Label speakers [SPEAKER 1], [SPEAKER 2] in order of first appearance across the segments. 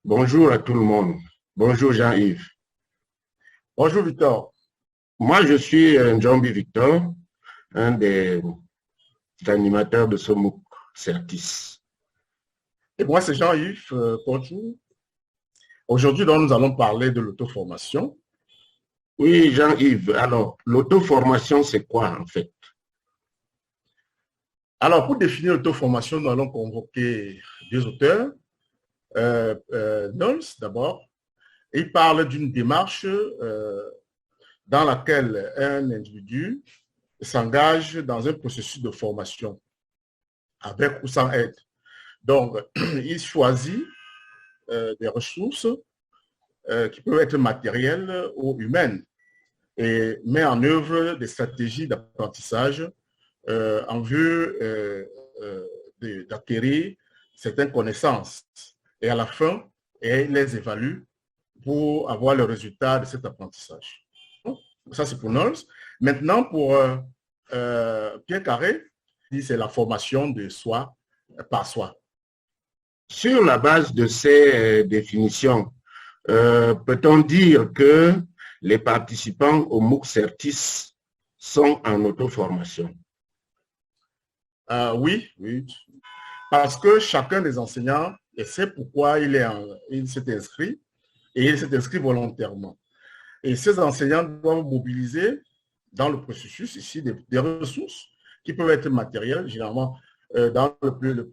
[SPEAKER 1] Bonjour à tout le monde. Bonjour Jean-Yves.
[SPEAKER 2] Bonjour Victor.
[SPEAKER 1] Moi, je suis Njombi Victor, un des animateurs de ce MOOC Certis.
[SPEAKER 2] Et moi, c'est Jean-Yves. Bonjour. Aujourd'hui, donc, nous allons parler de l'auto-formation.
[SPEAKER 1] Oui, Jean-Yves. Alors, l'auto-formation, c'est quoi en fait?
[SPEAKER 2] Alors, pour définir l'auto-formation, nous allons convoquer deux auteurs. Knowles, d'abord. Il parle d'une démarche dans laquelle un individu s'engage dans un processus de formation, avec ou sans aide. Donc, il choisit des ressources qui peuvent être matérielles ou humaines et met en œuvre des stratégies d'apprentissage en vue d'acquérir certaines connaissances. Et à la fin, il les évalue pour avoir le résultat de cet apprentissage. Ça, c'est pour Knowles. Maintenant, pour Pierre Carré, c'est la formation de soi par soi.
[SPEAKER 1] Sur la base de ces définitions, peut-on dire que les participants au MOOC Certis sont en auto-formation?
[SPEAKER 2] Oui, oui. Parce que chacun des enseignants sait pourquoi il s'est inscrit et il s'est inscrit volontairement. Et ces enseignants doivent mobiliser dans le processus ici des ressources qui peuvent être matérielles. Généralement, dans le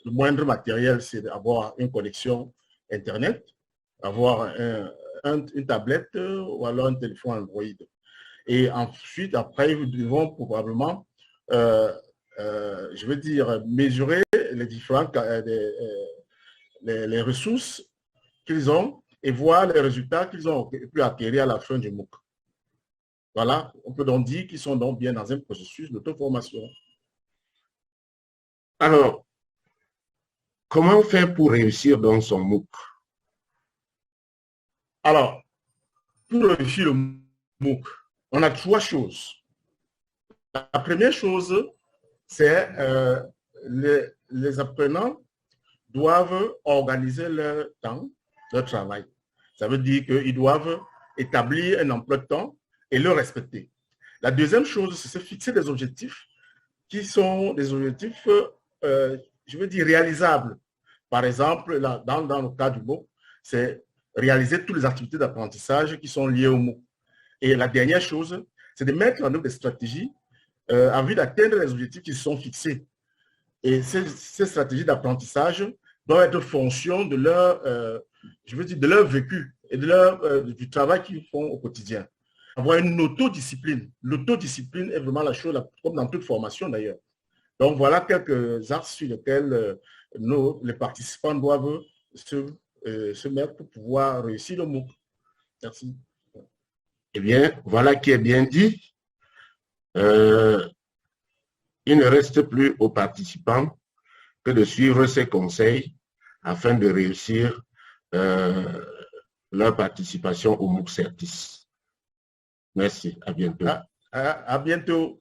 [SPEAKER 2] moindre matériel, c'est d'avoir une connexion Internet, avoir une tablette ou alors un téléphone Android. Et ensuite, après, ils devront probablement, je veux dire, mesurer les différentes les ressources qu'ils ont et voir les résultats qu'ils ont pu acquérir à la fin du MOOC. Voilà, on peut donc dire qu'ils sont donc bien dans un processus d'auto-formation.
[SPEAKER 1] Alors, comment faire pour réussir dans son MOOC?
[SPEAKER 2] Alors, pour réussir le MOOC, on a trois choses. La première chose, c'est les apprenants doivent organiser leur temps, leur travail. Ça veut dire qu'ils doivent établir un emploi de temps et le respecter. La deuxième chose, c'est se fixer des objectifs qui sont des objectifs, je veux dire, réalisables. Par exemple, là, dans le cas du MOOC, c'est réaliser toutes les activités d'apprentissage qui sont liées au MOOC. Et la dernière chose, c'est de mettre en œuvre des stratégies en vue d'atteindre les objectifs qui sont fixés. Et ces stratégies d'apprentissage doivent être fonction de leur, je veux dire, de leur vécu et du travail qu'ils font au quotidien. Avoir une autodiscipline. L'autodiscipline est vraiment la chose, comme dans toute formation d'ailleurs. Donc voilà quelques axes sur lesquels les participants doivent se mettre pour pouvoir réussir le MOOC. Merci.
[SPEAKER 1] Eh bien, voilà qui est bien dit. Il ne reste plus aux participants que de suivre ces conseils afin de réussir leur participation au MOOC Certis. Merci, à bientôt.
[SPEAKER 2] À bientôt.